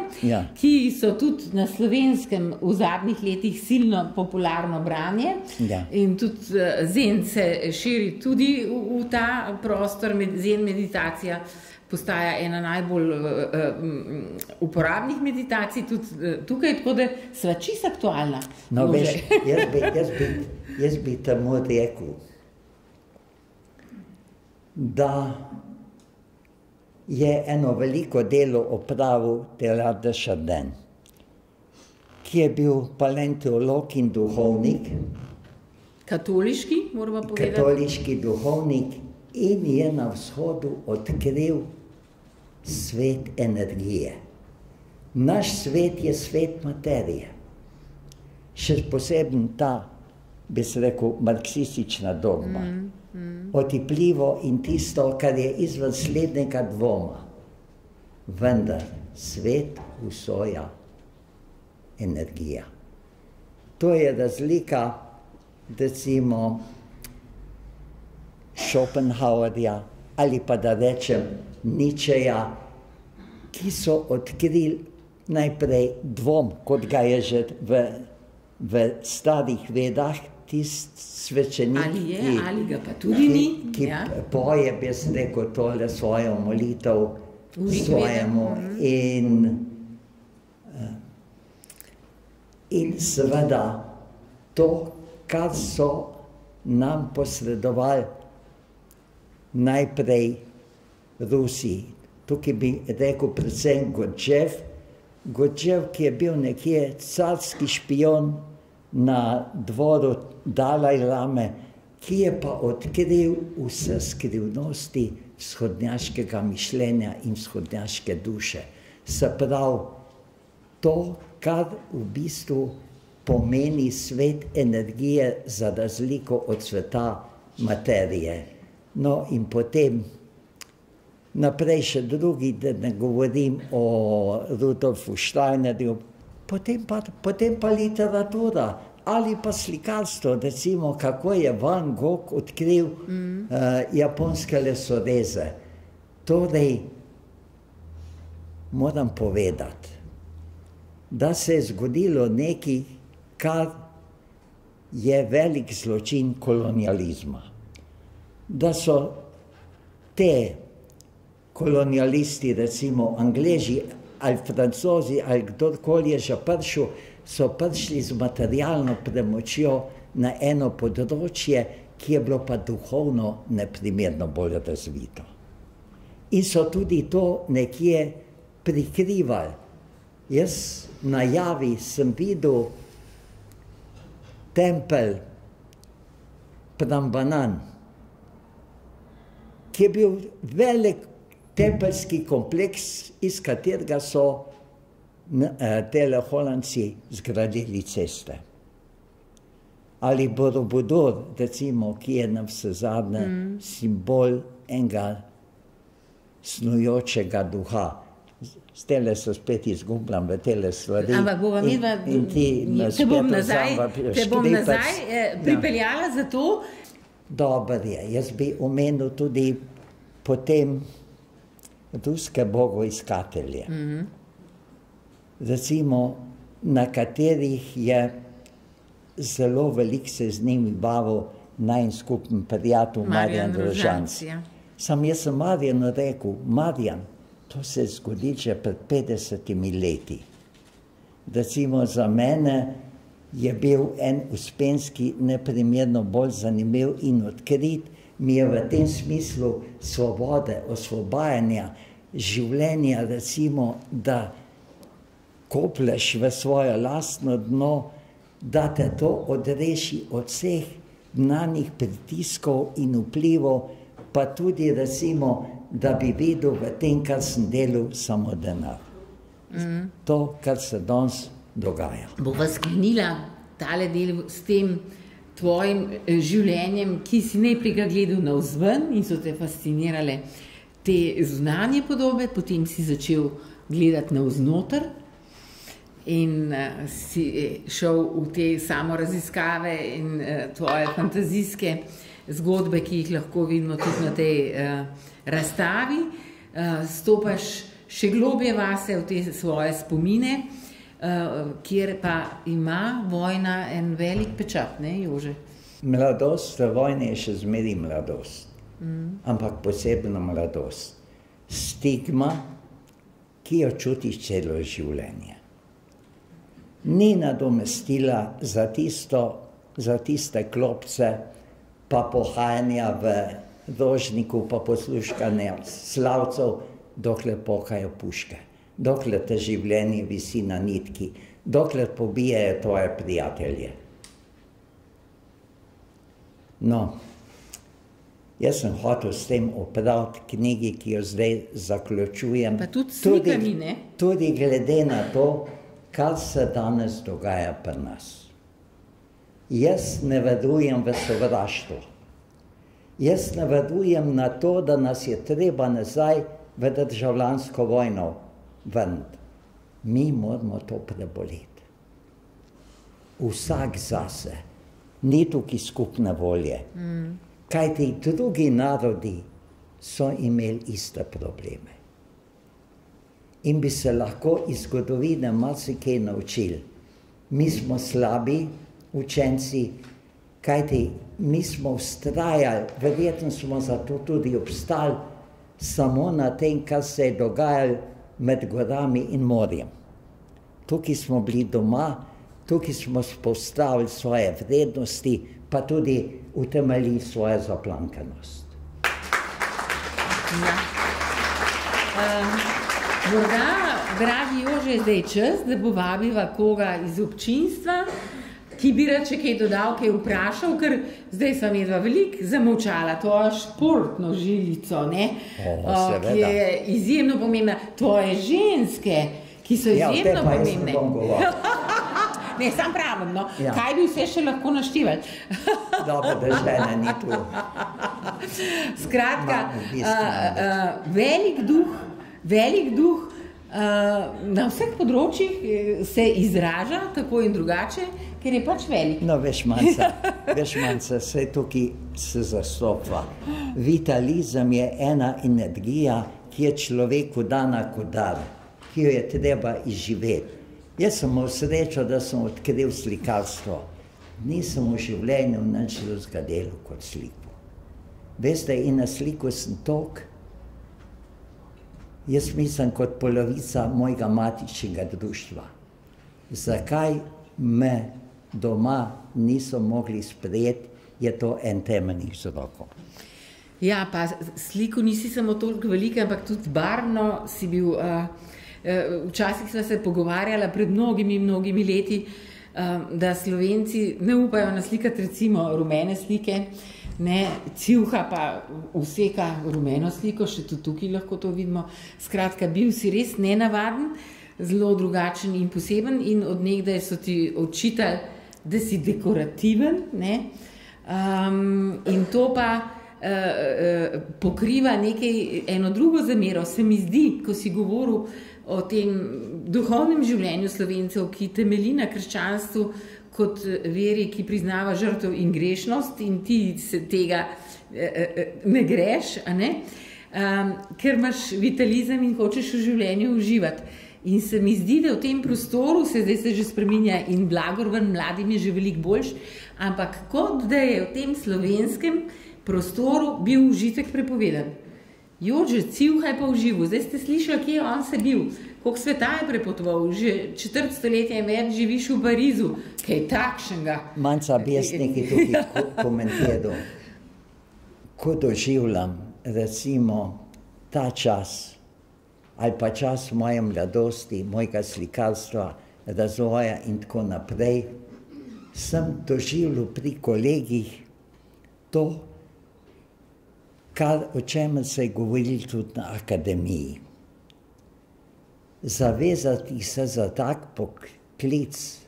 ki so tudi na Slovenskem v zadnjih letih silno popularno branje. In tudi zen se širi tudi v ta prostor, zen meditacija postaja ena najbolj uporabnih meditacij tudi tukaj, tako da sva čisto aktualna. No, veš, jaz bi temu rekel, da je eno veliko delo opravil Teilhard de Chardin, ki je bil paleontolog in duhovnik. Katoliški, moramo povedati. Katoliški duhovnik in je na vzhodu odkril svet energije. Naš svet je svet materije. Še posebno ta, bi se rekel, marksistična dogma. Otipljivo in tisto, kar je izven slednjega dvoma. Vendar svet vsoja energija. To je razlika, recimo, Schopenhauerja ali pa da rečem Nietzscheja, ki so odkrili najprej dvom, kot ga je že v starih vedah, tisti svečenik, ali ga pa tudi ni, ki poje, bi se rekel, tole svojo molitev svojemu in seveda to, kar so nam posredovali najprej Rusi. Tukaj bi rekel predvsem Gurdjieff, ki je bil nekje carski špion na dvoru Dalaj Lame, ki je pa odkril vse skrivnosti vzhodnjaškega mišljenja in vzhodnjaške duše. Se pravi, to, kar v bistvu pomeni svet energije za razliko od sveta materije. No in potem naprej še drugi, da ne govorim o Rudolfu Steinerju, potem pa literatura ali pa slikarstvo, recimo kako je Van Gogh odkril japonske lesoreze. Torej, moram povedati, da se je zgodilo nekaj, kar je velik zločin kolonializma. Da so te kolonialisti, recimo Angleži ali Francozi ali kdorkoli je že prišel, so prišli z materialno premočjo na eno področje, ki je bilo pa duhovno neprimerno bolj razvito. In so tudi to nekje prikrivali. Jaz na Javi sem videl tempelj Prambanan, ki je bil velik tempeljski kompleks, iz katerega so tele Holandci zgradili ceste. Ali Borobudur, recimo, ki je navsezadnje simbol enega snujočega duha. Stele so spet izgubljam v tele stvari. Ampak bova midva, te bom nazaj pripeljala za to. Dobro je. Jaz bi omenil tudi potem ruske bogoiskatelje. Recimo, na katerih je zelo veliko se z njimi bavil najin skupen prijatelj Marjan Rožanc. Sam jaz sem Marjanu rekel, Marjan, to se je zgodilo že pred 50 leti. Recimo za mene je bil en Uspenski neprimerno bolj zanimiv in odkrit, mi je v tem smislu svobode, osvobajanja, življenja, recimo, da koplješ v svojo lastno dno, da te to odreši od vseh znanih pritiskov in vplivov, pa tudi recimo, da bi videl v tem, kar sem delal, samo denar. To, kar se danes dogaja. Bova sklenila tale del s tem tvojim življenjem, ki si najprej ga gledal navzven in so te fascinirale te zunanje podobe, potem si začel gledati navznoter in si šel v te samoraziskave in tvoje fantazijske zgodbe, ki jih lahko vidimo tudi na tej razstavi. Stopaš še globje vase v te svoje spomine, kjer pa ima vojna en velik pečat, ne, Jože? Mladost v vojni je še zmeraj mladost, ampak posebna mladost. Stigma, ki jo čutiš celo življenje. Ni nadomestila za tiste klopce, pa pohajanja v Rožniku, pa posluškanja slavcev, dokler pokajo puške, dokler te življenje visi na nitki, dokler pobijajo tvoje prijatelje. No, jaz sem hotel s tem opraviti knjigi, ki jo zdaj zaključujem. Pa tudi slikami, ne? Tudi glede na to, kar se danes dogaja pri nas. Jaz ne verujem v sovraštvo. Jaz ne verujem na to, da nas je treba nazaj v državljansko vojno vrniti. Mi moramo to preboleti. Vsak zase. Ni tukaj skupne volje. Kajti drugi narodi so imeli iste probleme. In bi se lahko iz zgodovine marsikaj naučili. Mi smo slabi učenci, kajti mi smo vztrajali, verjetno smo zato tudi obstali, samo na tem, kar se je dogajalo med gorami in morjem. Tukaj smo bili doma, tukaj smo spostavili svoje vrednosti, pa tudi utemeljili svojo zaplankanost. Ja. Morda, dragi Jože, je zdaj čas, da povabiva koga iz občinstva, ki bi rad še kaj dodal, kaj vprašal, ker zdaj sem jedva veliko zamolčala tvojo športno žilico, ne? Ki je izjemno pomembna. Tvoje ženske, ki so izjemno pomembne. Ne, sam pravim, no. Ja. Kaj bi vse še lahko naštevali? Dobro, da žena ni tu. Skratka, velik duh na vseh področjih se izraža tako in drugače, ker je pač velik. No, veš manjca, vse tukaj se zastopa. Vitalizem je ena energija, ki je človeku dana kot dar, ki jo je treba izživeti. Jaz sem imel srečo, da sem odkril slikarstvo. Nisem v življenju nič drugega delal kot sliko. Veste, in na sliku sem tok, jaz mislim kot polovica mojega matičnega društva. Zakaj me doma niso mogli sprejeti, je to en temeljnih vzrokov. Ja, pa sliko nisi samo toliko velika, ampak tudi barvno si bil. Včasih sva se pogovarjala pred mnogimi leti, da Slovenci ne upajo naslikati recimo rumene slike, ne, Civha pa vseka rumeno sliko, še tudi tukaj lahko to vidimo. Skratka, bil si res nenavaden, zelo drugačen in poseben in od nekdaj so ti očitali, da si dekorativen, ne, in to pa pokriva eno drugo zamero. Se mi zdi, ko si govoril o tem duhovnem življenju Slovencev, ki temelji na krščanstvu kot veri, ki priznava žrtev in grešnost, in ti se tega ne greš, a ne? Ker imaš vitalizem in hočeš v življenju uživati. In se mi zdi, da v tem prostoru zdaj se že spreminja in blagor ven mladim je že veliko boljš, ampak kot da je v tem slovenskem prostoru bil užitek prepovedan. Jože Civha je pa užival. Zdaj ste slišali, kje je on se bil, koliko sveta je prepotoval, že 4 stoletja in več živiš v Parizu, kaj takšnega. Manjca bi jaz nekaj tukaj komentiral. Ko doživljam, recimo, ta čas, ali pa čas moje mladosti, mojega slikarstva, razvoja in tako naprej, sem doživljal pri kolegih to, o čemer se je govorilo tudi na akademiji. Zavezati se za tak poklic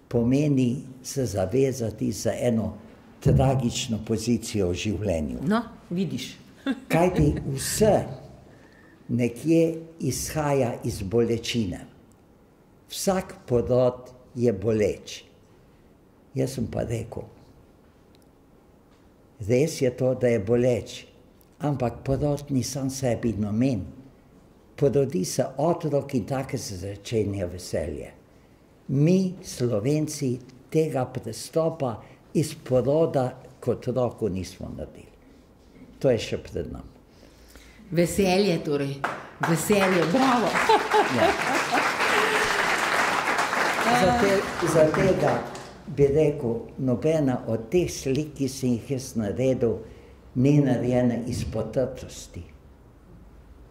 pomeni se zavezati za eno tragično pozicijo v življenju. No, vidiš. Kajti vse nekje izhaja iz bolečine. vsak porod je boleč. Jaz sem pa rekel, res je to, da je boleč, ampak porod ni sam sebi namen. Porodi se otrok in tako se začenja veselje. Mi, Slovenci, tega prestopa iz poroda kot otroku nismo naredili. To je še pred nami. Veselje torej. Veselje, bravo. Ja. Za tega bi rekel, nobena od teh slik, ki sem jih jaz naredil, ni narejena iz potrtosti,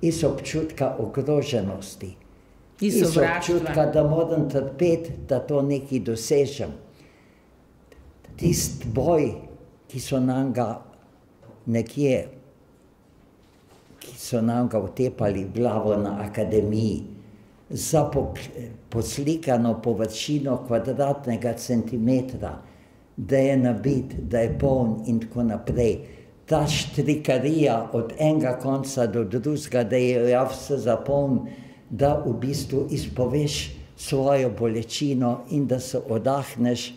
iz občutka ogroženosti, iz občutka, da moram trpeti, da to nekaj dosežem. Tisti boj, ki so nam ga nekje, ki so nam ga vtepali v glavo na akademiji, za poslikano površino kvadratnega centimetra, da je nabit, da je poln in tako naprej. Ta štrikarija od enega konca do drugega, da je vse zapoln, da v bistvu izpoveš svojo bolečino in da se oddahneš,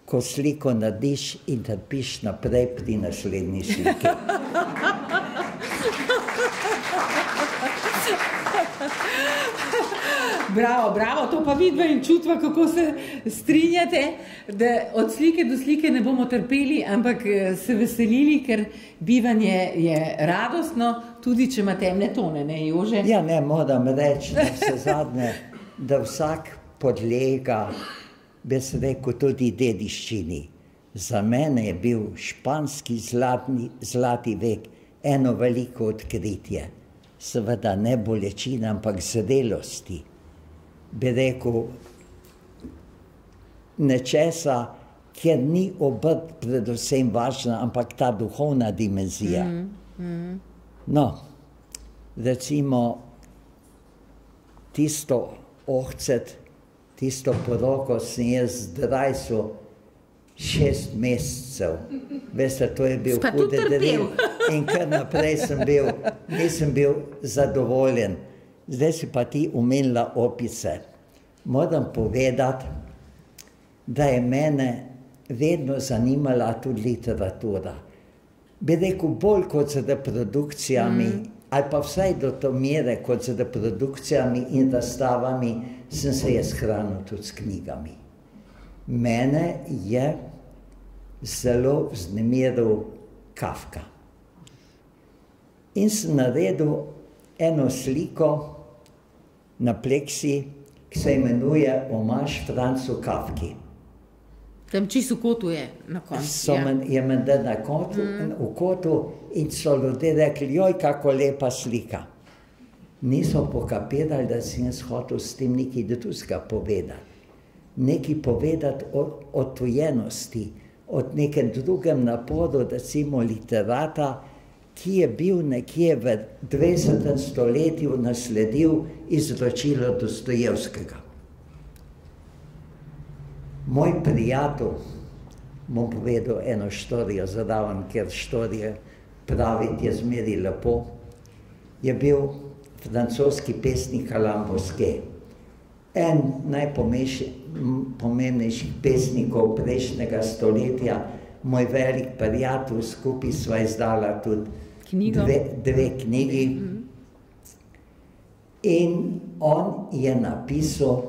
ko sliko narediš in trpiš naprej pri naslednji sliki. Bravo, bravo, to pa vidva in čutva, kako se strinjate, da od slike do slike ne bomo trpeli, ampak se veselili, ker bivanje je radostno, tudi če ima temne tone, ne Jože? Ja, ne, moram reči, da vse zadnje, da vsak podlega, bi se rekel, tudi dediščini. Za mene je bil španski zlati vek eno veliko odkritje. Seveda ne bolečina, ampak zrelosti. Bi rekel, nečesa, kjer ni obrt predvsem važna, ampak ta duhovna dimenzija. No, recimo, tisto ohcet, tisto poroko sem jaz zdrajsil 6 mesecev. Veste, to je bil hude drev. In kar naprej nisem bil zadovoljen. Zdaj si pa ti omenila opice. Moram povedati, da je mene vedno zanimala tudi literatura. Bi rekel, bolj kot z reprodukcijami, ali pa vsaj do to mere, kot z reprodukcijami in razstavami, sem se jaz hranil tudi s knjigami. Mene je zelo vznemiril Kafka. In sem naredil eno sliko na pleksi, ki se imenuje Omaž Francu Kafki. Tam čisto v kotu je na koncu. Je menda na kotu, v kotu in so ljudje rekli, joj, kako lepa slika. Niso pokapirali, da sem jaz hotel s tem nekaj drugega povedati. Nekaj povedati o odtujenosti, od nekem drugem naporu, recimo literata, ki je bil nekje v 20. stoletju nasledil izročilo Dostojevskega. Moj prijatelj, bom povedal eno štorijo zraven, ker štorije praviti je zmeri lepo, je bil francoski pesnik Alain Bosquet. En najpomembnejših pesnikov prejšnjega stoletja, moj velik prijatelj, skupaj sva izdala tudi dve knjigi. In on je napisal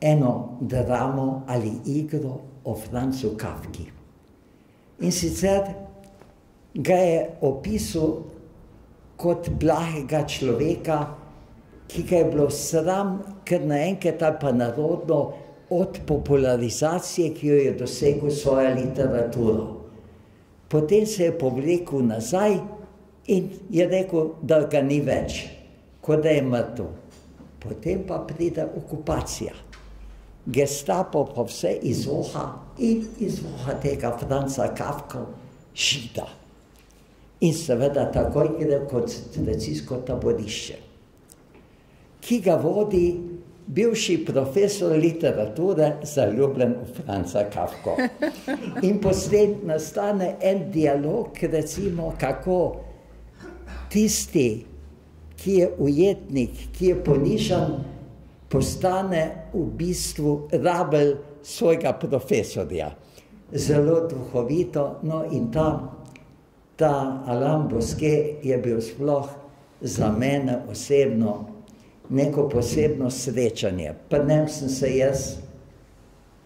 eno dramo ali igro o Francu Kafki. In sicer ga je opisal kot blagega človeka, ki ga je bilo sram, ker naenkrat ali pa narodno od popularizacije, ki jo je dosegel svojo literaturo. Potem se je povlekel nazaj in je rekel, da ga ni več, kot da je mrtev. Potem pa pride okupacija. Gestapo pa vse izvoha in izvoha tega Franca Kafka Žida. In seveda takoj gre v koncentracijsko taborišče, ki ga vodi bivši profesor literature, zaljubljen v Franca Kafko. In potem nastane en dialog, recimo, kako tisti, ki je ujetnik, ki je ponižan, postane v bistvu rabelj svojega profesorja. Zelo duhovito, no in ta Alain Bosquet je bil sploh za mene osebno neko posebno srečanje. Pri njem sem se jaz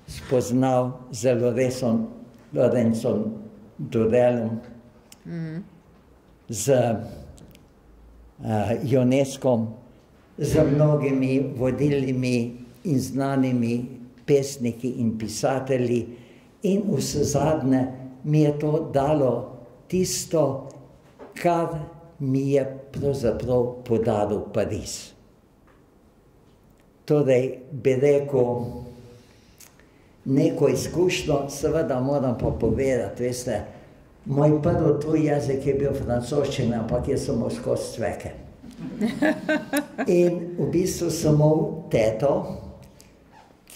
spoznal z Lorenzom Durellom, z Ionescom, z mnogimi vodilnimi in znanimi pesniki in pisatelji in vsezadnje mi je to dalo tisto, kar mi je pravzaprav podaril Pariz. Torej, bi rekel, neko izkušnjo, seveda moram pa povedati, veste, moj prvi tuj jezik je bil francoščina, ampak jaz sem imel skozi cveke. In v bistvu sem imel teto,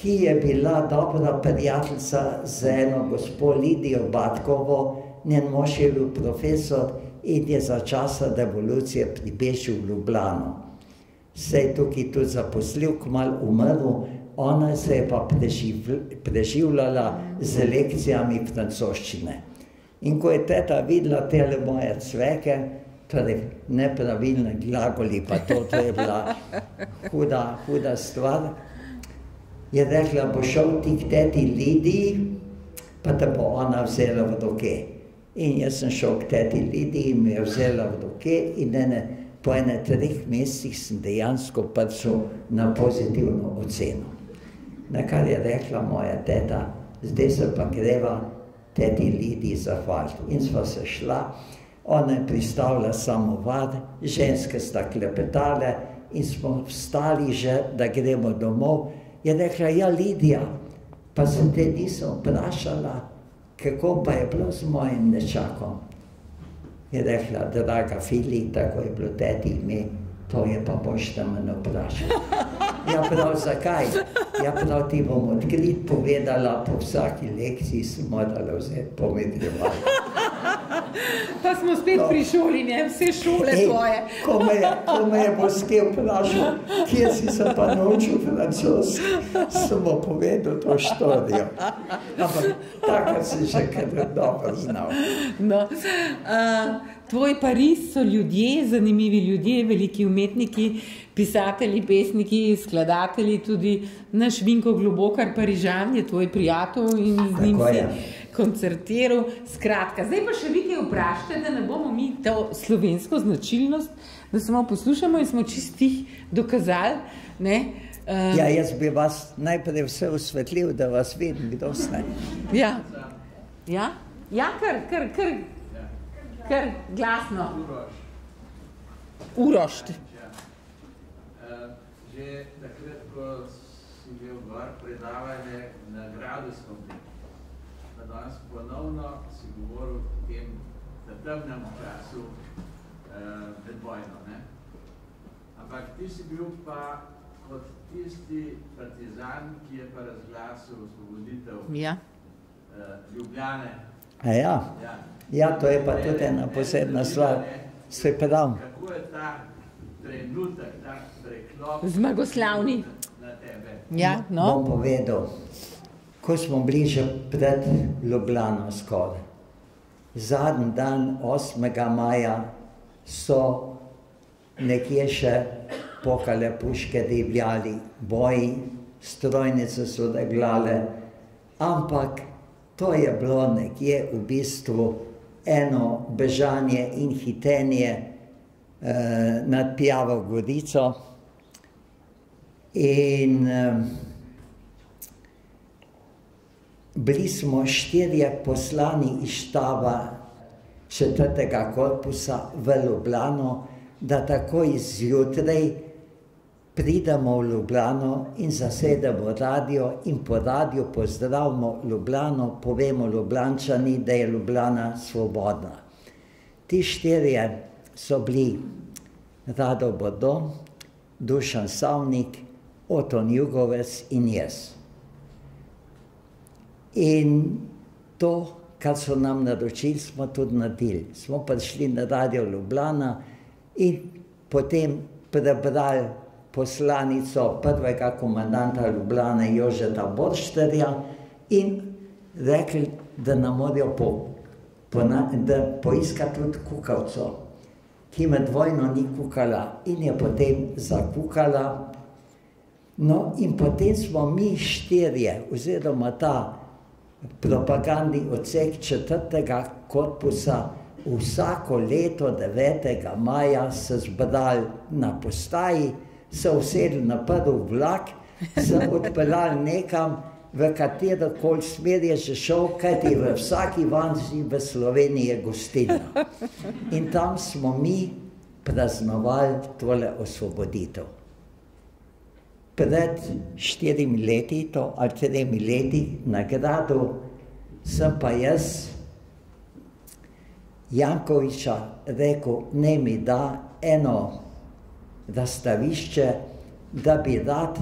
ki je bila dobra prijateljica z eno gospo Lidijo Batkovo, njen mož je bil profesor in je za časa revolucije pribežal v Ljubljano. Se je tukaj tudi zaposlil, kmalu umrl, ona se je pa preživljala z lekcijami francoščine. In ko je teta videla tele moje cveke, torej nepravilne glagoli, pa to je bila huda stvar, je rekla, bo šel ti k teti Lidiji, pa te bo ona vzela v roke. In jaz sem šel k teti Lidiji, mi je vzela v roke in po 3 mesecih sem dejansko prišel na pozitivno oceno. Na kar je rekla moja teta, zdaj se pa greva teti Lidiji zahvaliti. In sva se šla, ona je pristavila samovar, ženske sta klepetale in smo vstali že, da gremo domov. Je rekla, ja Lidija, pa se te nisem vprašala, kako pa je bilo z mojim nečakom. Je rekla, draga Fili, tako je bilo teti ime, to je pa boš da me ne vprašal. Ja prav, zakaj? Ja prav, ti bom odkrit povedala, po vsaki lekciji sem morala vzeti pomedrjeval. Pa smo spet pri šoli, ne? Vse šole tvoje. Ko me je Bosquet vprašal, kje si se pa naučil francoski, sem mu povedal to štorijo. Ampak tako si že kar dobro znal. No, tvoj Pariz so ljudje, zanimivi ljudje, veliki umetniki, pisatelji, pesniki, skladatelji, tudi naš Vinko Globokar, Parižan, je tvoj prijatelj in z njim si koncertiral. Skratka, zdaj pa še vi kaj vprašate, da ne bomo mi to slovensko značilnost, da samo poslušamo in smo čistih dokazali, ne? Ja, jaz bi vas najprej vse osvetlil, da vas vidim, kdo ste. Ja, ja, ja, kar glasno. Uroš. Že takrat, ko si bil gor predavanje na gradu smo bili, pa danes ponovno si govoril o tem temnem času pred vojno, ne? Ampak ti si bil pa kot tisti partizan, ki je pa razglasil osvoboditev Ljubljane. Ja, to je pa tudi ena posebna stvar. Se pravi. Kako je ta trenutek, ta preklop zmagoslavni na tebe? Ja, no. Bom povedal, ko smo bili že pred Ljubljano skoraj. Zadnji dan 8. maja so nekje še pokale puške, divjali boji, strojnice so deglale, ampak to je bilo nekje v bistvu eno bežanje in hitenje nad Pijavo Gorico. In bili smo 4 poslani iz štaba 4. korpusa v Ljubljano, da takoj zjutraj pridemo v Ljubljano in zasedemo radio in po radiju pozdravimo Ljubljano, povemo Ljubljančani, da je Ljubljana svobodna. Ti 4 so bili Rado Bordon, Dušan Savnik, Oton Jugovec in jaz. In to, kar so nam naročili, smo tudi naredili. Smo prišli na radio Ljubljana in potem prebrali poslanico prvega komandanta Ljubljane Jožeta Boršterja in rekli, da nam morajo poiskati tudi kukavco, ki med vojno ni kukala in je potem zakukala. No in potem smo mi štirje, oziroma ta propagandni odsek 4. korpusa, vsako leto 9. maja se zbrali na postaji, se usedli na prvi vlak, se odpeljali nekam, v katerokoli smer je že šel, kajti v vsaki vasi v Sloveniji je gostilna. In tam smo mi praznovali tole osvoboditev. Pred 4 leti, ali 3 leti, na gradu sem pa jaz Jankoviča rekel, naj mi da eno razstavišče, da bi rad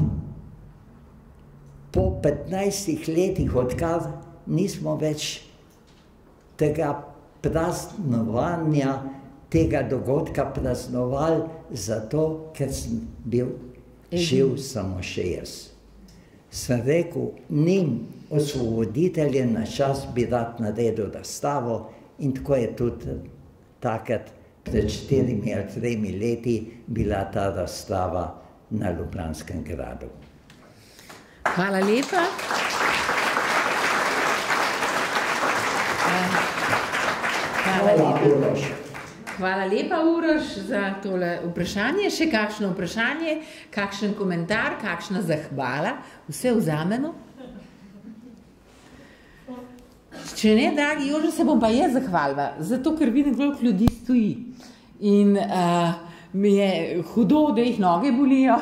po 15 letih, odkar nismo več tega praznovanja, tega dogodka praznovali, zato, ker sem bil živ samo še jaz. Sem rekel, njim osvoboditeljem na čas bi rad naredil razstavo in tako je tudi takrat pred 4 ali 3 leti bila ta razstava na Ljubljanskem gradu. Hvala lepa. Hvala lepa, Uroš, za tole vprašanje. Še kakšno vprašanje, kakšen komentar, kakšna zahvala? Vse vzamemo? Če ne, dragi Jože, se bom pa jaz zahvalila, zato ker vidim, koliko ljudi stoji. In mi je hudo, da jih noge bolijo.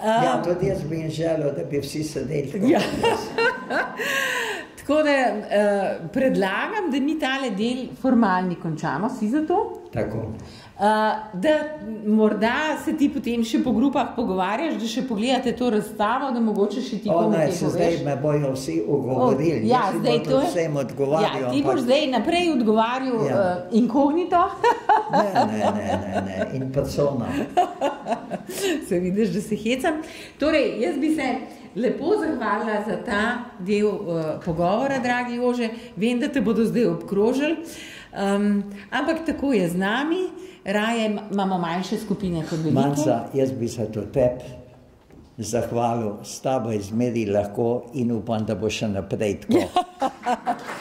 Ja, tudi jaz bi jim želel, da bi vsi sedeli tako. Ja. Tako da predlagam, da mi tale del formalni končamo, si za to? Tako. Da morda se ti potem še po grupah pogovarjaš, da še pogledate to razstavo, da mogoče še ti komu kaj poveš. Zdaj me bojo vsi ugovorili. Ja, zdaj to je. Vsem odgovarjal. Ja, ti boš zdaj naprej odgovarjal inkognito. Ne, in persona. Se vidiš, da se hecam. Torej, jaz bi se lepo zahvalila za ta del pogovora, dragi Jože. Vem, da te bodo zdaj obkrožili. Ampak tako je z nami, raje imamo manjše skupine kot velike. Manca, jaz bi se to tebi zahvalil, s tabo izmeri lahko in upam, da bo še naprej tako.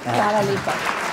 Hvala lepa.